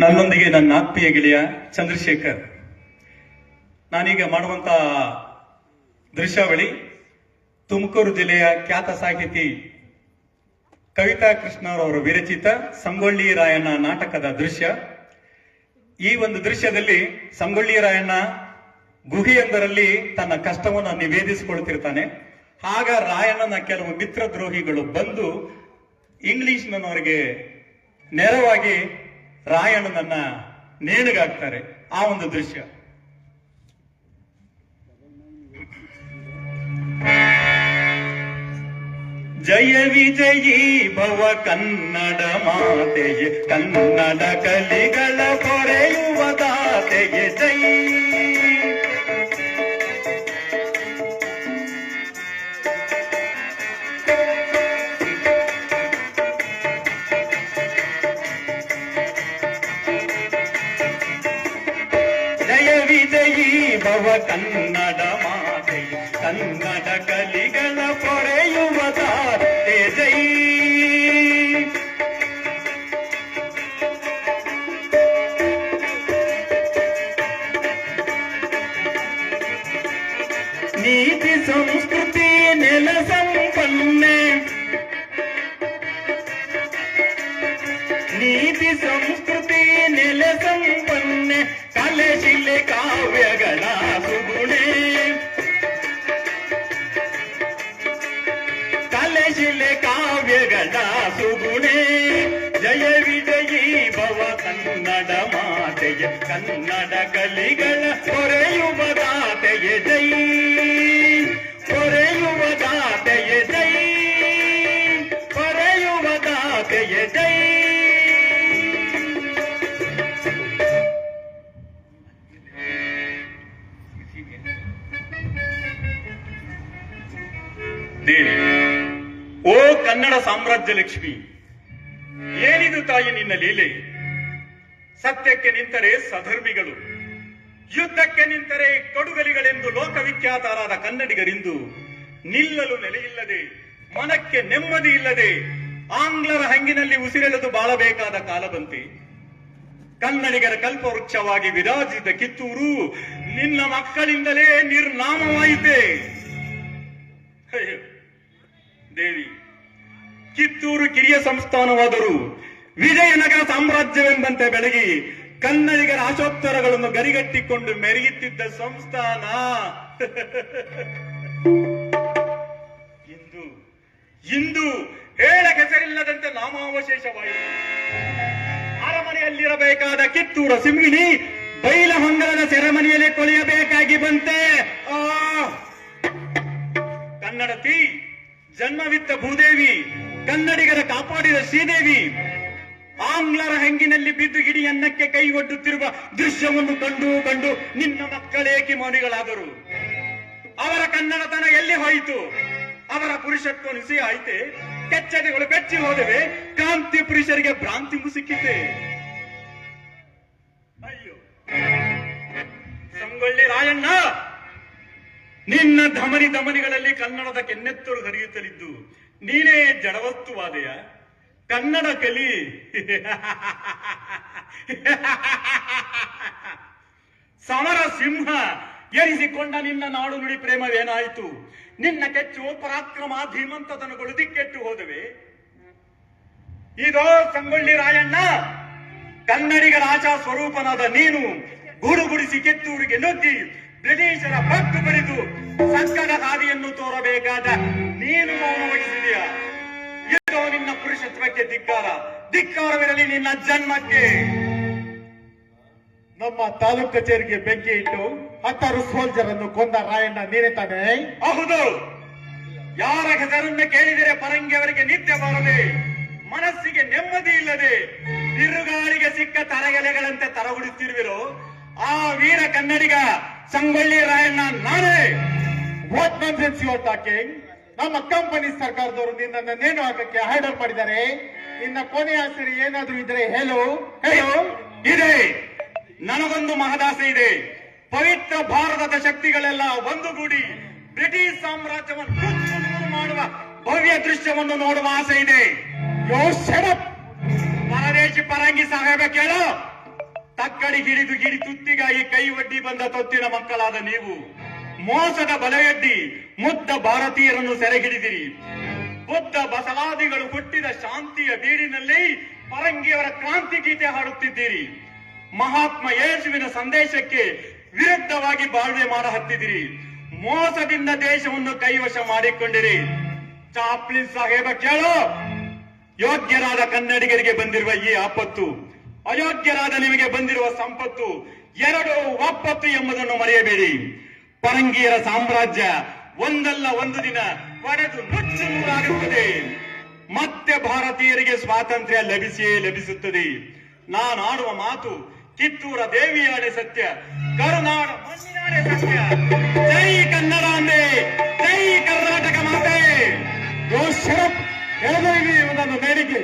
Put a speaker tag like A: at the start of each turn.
A: ನನ್ನೊಂದಿಗೆ ನನ್ನ ಆತ್ಮೀಯ ಗೆಳೆಯ ಚಂದ್ರಶೇಖರ್. ನಾನೀಗ ಮಾಡುವಂತ ದೃಶ್ಯಾವಳಿ ತುಮಕೂರು ಜಿಲ್ಲೆಯ ಖ್ಯಾತ ಸಾಹಿತಿ ಕವಿತಾ ಕೃಷ್ಣರವರು ವಿರಚಿತ ಸಂಗೊಳ್ಳಿ ರಾಯಣ್ಣ ನಾಟಕದ ದೃಶ್ಯ. ಈ ಒಂದು ದೃಶ್ಯದಲ್ಲಿ ಸಂಗೊಳ್ಳಿ ರಾಯಣ್ಣ ಗುಹೆಯೊಂದರಲ್ಲಿ ತನ್ನ ಕಷ್ಟವನ್ನು ನಿವೇದಿಸಿಕೊಳ್ತಿರ್ತಾನೆ. ಆಗ ರಾಯಣ್ಣನ ಕೆಲವು ಮಿತ್ರದ್ರೋಹಿಗಳು ಬಂದು ಇಂಗ್ಲಿಷ್ನವರಿಗೆ ನೇರವಾಗಿ ರಾಯಣ್ಣನನ್ನ ನೇಣಿಗಾಕ್ತಾರೆ. ಆ ಒಂದು ದೃಶ್ಯ. ಜಯ ವಿಜಯೀ ಭವ ಕನ್ನಡ ಮಾತೆಯೇ, ಕನ್ನಡ ಕಲಿಗಳ ಪೊರೆಯುವ ದಾತೆಯೇ ಜೈ. ಜಯ ವಿಜಯೀ ಭವ ಕನ್ನಡ ಮಾತೆಯೇ, ಕನ್ನಡ ಕಲಿಗಳ ಪೊರೆಯುವ ದಾತೆ ಜೈ. ನೀತಿ ಸಂಸ್ಕೃತಿ ನೆಲ ಸಂಪನ್ನೆ, ನೀತಿ ಸಂಸ್ಕೃತಿ ನೆಲ ಸಂಪನ್ನೆ, ಕಲೆ ಶಿಲೆ ಕಾವ್ಯಗಳ ಸುಗುಣೆ, ಕಲೆ ಶಿಲೆ ಕಾವ್ಯಗಳ ಸುಗುಣೆ. ಜಯ ವಿಜಯೀ ಭವ ಕನ್ನಡ ಮಾತೆಯ, ಕನ್ನಡ ಕಲಿಗಳ ಪೊರೆಯುವ ದಾತೆಯ ಜೈ, ಪೊರೆಯುವ ದಾತೆಯ ಜೈ, ಪೊರೆಯುವ ದಾತೆಯ ಜೈ. ದೇವಿ, ಓ ಕನ್ನಡ ಸಾಮ್ರಾಜ್ಯ ಲಕ್ಷ್ಮಿ, ಏನಿದು ತಾಯಿ ನಿನ್ನ ಲೀಲೆ? ಸತ್ಯಕ್ಕೆ ನಿಂತರೆ ಸಧರ್ಮಿಗಳು, ಯುದ್ಧಕ್ಕೆ ನಿಂತರೆ ಕಡುಗಲಿಗಳೆಂದು ಲೋಕವಿಖ್ಯಾತರಾದ ಕನ್ನಡಿಗರಿಂದು ನಿಲ್ಲಲು ನೆಲೆಯಿಲ್ಲದೆ, ಮನಕ್ಕೆ ನೆಮ್ಮದಿ ಇಲ್ಲದೆ, ಆಂಗ್ಲರ ಹಂಗಿನಲ್ಲಿ ಉಸಿರೆಳೆದು ಬಾಳಬೇಕಾದ ಕಾಲ ಬಂತೆ. ಕನ್ನಡಿಗರ ಕಲ್ಪವೃಕ್ಷವಾಗಿ ವಿರಾಜಿತ ಕಿತ್ತೂರು ನಿನ್ನ ಮಕ್ಕಳಿಂದಲೇ ನಿರ್ನಾಮವಾಯಿತೆ. ದೇವಿ, ಕಿತ್ತೂರು ಕಿರಿಯ ಸಂಸ್ಥಾನವಾದರೂ ವಿಜಯನಗರ ಸಾಮ್ರಾಜ್ಯವೆಂಬಂತೆ ಬೆಳಗಿ ಕನ್ನಡಿಗರ ಆಶೋತ್ತರಗಳನ್ನು ಗರಿಗಟ್ಟಿಕೊಂಡು ಮೆರೆಯುತ್ತಿದ್ದ ಸಂಸ್ಥಾನ ಇಂದು ಹೇಳ ಹೆಸರಿಲ್ಲದಂತೆ ನಾಮಾವಶೇಷವಾಯಿತು. ಅರಮನೆಯಲ್ಲಿರಬೇಕಾದ ಕಿತ್ತೂರ ಸಿಂಹಿಣಿ ಬೈಲಹೊಂಗಲದ ಸೆರೆಮನೆಯಲ್ಲಿ ಕೊಳೆಯಬೇಕಾಗಿ ಬಂತೆ. ಕನ್ನಡತಿ ಜನ್ಮವಿತ್ತ ಭೂದೇವಿ, ಕನ್ನಡಿಗರ ಕಾಪಾಡಿದ ಶ್ರೀದೇವಿ, ಆಂಗ್ಲರ ಹಂಗಿನಲ್ಲಿ ಬಿದ್ದು ಇಡೀ ಅನ್ನಕ್ಕೆ ಕೈ ಒಡ್ಡುತ್ತಿರುವ ದೃಶ್ಯವನ್ನು ಕಂಡು ಕಂಡು ನಿನ್ನ ಮಕ್ಕಳೇಕೆ ಮೌನಿಗಳಾದರು. ಅವರ ಕನ್ನಡತನ ಎಲ್ಲಿ ಹೋಯಿತು? ಅವರ ಪುರುಷತ್ವ ನುಸಿ ಆಯ್ತೆ, ಕೆಚ್ಚದೆಗಳು ಬೆಚ್ಚಿ ಹೋದವೆ, ಕ್ರಾಂತಿ ಪುರುಷರಿಗೆ ಭ್ರಾಂತಿ ಮುಸುಕಿತೆ. ಅಯ್ಯೋ ಸಂಗೊಳ್ಳಿ ರಾಯಣ್ಣ, ನಿನ್ನ ಧಮನಿ ಧಮನಿಗಳಲ್ಲಿ ಕನ್ನಡದ ಕೆನ್ನೆತ್ತರು ಹರಿಯುತ್ತಲಿದ್ದು ನೀನೇ ಜಡವಸ್ತುವಾದೆಯ. ಕನ್ನಡ ಕಲಿ. ಸಮರ ಸಿಂಹ ಎನಿಸಿಕೊಂಡ ನಿನ್ನ ನಾಡು ನುಡಿ ಪ್ರೇಮವೇನಾಯಿತು? ನಿನ್ನ ಕೆಚ್ಚು ಪರಾಕ್ರಮ ಧೀಮಂತತನಗಳು ದಿಕ್ಕೆಟ್ಟು ಹೋದವೆ. ಇದೋ ಸಂಗೊಳ್ಳಿ ರಾಯಣ್ಣ, ಕನ್ನಡಿಗರ ಆಶಾ ಸ್ವರೂಪನಾದ ನೀನು ಗೂಡುಗುಡಿಸಿ ಕಿತ್ತೂರಿಗೆ ನುಗ್ಗಿ ಬ್ರಿಟಿಷರ ಪಟ್ಟು ಬಡಿದು ಸಂಕಟ ಹಾದಿಯನ್ನು ತೋರಬೇಕಾದ ನೀನು ಮೌನ ವಹಿಸಿದೆಯಾ? ಇದೋ ನಿನ್ನ ಪುರುಷತ್ವಕ್ಕೆ ಧಿಕ್ಕಾರ, ಧಿಕ್ಕಾರವಿರಲಿ ನಿನ್ನ ಜನ್ಮಕ್ಕೆ.
B: ನಮ್ಮ ತಾಲೂಕು ಕಚೇರಿಗೆ ಬೆಂಕಿ ಇಟ್ಟು 10 ಸೋಲ್ಜರ್ ಅನ್ನು ಕೊಂದ ರಾಯಣ್ಣ ನೀನೇ ತಾನೇ?
A: ಹೌದು. ಯಾರ ಹೆಸರನ್ನು ಕೇಳಿದರೆ ಪರಂಗಿ ಅವರಿಗೆ ನಿತ್ಯ ಬಾರದೆ, ಮನಸ್ಸಿಗೆ ನೆಮ್ಮದಿ ಇಲ್ಲದೆ, ಬಿರುಗಾಳಿಗೆ ಸಿಕ್ಕ ತರಗೆಲೆಗಳಂತೆ ತರಗುಡುತ್ತಿರುವಿರೋ ಆ ವೀರ ಕನ್ನಡಿಗ ಸಂಗೊಳ್ಳಿ ರಾಯಣ್ಣ ನಾನೇ.
B: What nonsense you are talking? ನಮ್ಮ ಕಂಪನಿ ಸರ್ಕಾರದವರು ನಿನ್ನನ್ನು ನೇಣು ಹಾಕಕ್ಕೆ ಆರ್ಡರ್ ಮಾಡಿದ್ದಾರೆ. ನಿನ್ನ ಕೊನೆಯ ಆಸರೆ ಏನಾದ್ರೂ ಇದ್ರೆ ಹೇಳು. ಹೇಳು.
A: ಇದೆ, ನನಗೊಂದು ಮಹದಾಸೆ ಇದೆ. ಪವಿತ್ರ ಭಾರತದ ಶಕ್ತಿಗಳೆಲ್ಲ ಒಂದುಗೂಡಿ ಬ್ರಿಟಿಷ್ ಸಾಮ್ರಾಜ್ಯವನ್ನು ನುಚ್ಚು ಮಾಡುವ ಭವ್ಯ ದೃಶ್ಯವನ್ನು ನೋಡುವ ಆಸೆ ಇದೆ.
B: ಯೋ ಶಟ್ ಅಪ್.
A: ಪರದೇಶಿ ಪರಂಗಿ ಸಾಹೇಬ ಕೇಳು, ತಕ್ಕಡಿ ಹಿಡಿದು ಗಿಡಿ ತುತ್ತಿಗಾಗಿ ಕೈ ಒಡ್ಡಿ ಬಂದ ತೊತ್ತಿನ ಮಕ್ಕಳಾದ ನೀವು ಮೋಸದ ಬಲೆಯಡ್ಡಿ ಮುಗ್ಧ ಭಾರತೀಯರನ್ನು ಸೆರೆ ಹಿಡಿದಿರಿ. ಬುದ್ಧ ಬಸವಾದಿಗಳು ಹುಟ್ಟಿದ ಶಾಂತಿಯ ಬೀಡಿನಲ್ಲಿ ಪರಂಗಿಯವರ ಕ್ರಾಂತಿ ಗೀತೆ ಹಾಡುತ್ತಿದ್ದೀರಿ. ಮಹಾತ್ಮ ಯೇಸುವಿನ ಸಂದೇಶಕ್ಕೆ ವಿರುದ್ಧವಾಗಿ ಬಾಳ್ವೆ ಮಾಡ ಹತ್ತಿದಿರಿ. ಮೋಸದಿಂದ ದೇಶವನ್ನು ಕೈವಶ ಮಾಡಿಕೊಂಡಿರಿ. ಚಾಪ್ಲಿನ್ ಸಾಹೇಬ ಕೇಳೋ, ಯೋಗ್ಯರಾದ ಕನ್ನಡಿಗರಿಗೆ ಬಂದಿರುವ ಈ ಆಪತ್ತು, ಅಯೋಗ್ಯರಾದ ನಿಮಗೆ ಬಂದಿರುವ ಸಂಪತ್ತು ಎರಡು ಒಪ್ಪತ್ತು ಎಂಬುದನ್ನು ಮರೆಯಬೇಡಿ. ಪರಂಗಿಯರ ಸಾಮ್ರಾಜ್ಯ ಒಂದಲ್ಲ ಒಂದು ದಿನ ಒಡೆದು ನುಚ್ಚು ನೂರಾಗುತ್ತದೆ. ಮತ್ತೆ ಭಾರತೀಯರಿಗೆ ಸ್ವಾತಂತ್ರ್ಯ ಲಭಿಸಿಯೇ ಲಭಿಸುತ್ತದೆ. ನಾನಾಡುವ ಮಾತು ಕಿತ್ತೂರ ದೇವಿಯಾಣೆ ಸತ್ಯ, ಕರುನಾಡ ಮಣ್ಣಿನಾಣೆ ಸತ್ಯ. ಜೈ ಕನ್ನಡಾಂಬೆ, ಜೈ ಕರ್ನಾಟಕ ಮಾತೆ.
B: ಯೋ ಶರತ್, ಎಳೆದೊಯ್ವಿ ಇವನನ್ನು ಮೇಲಿಗೆ.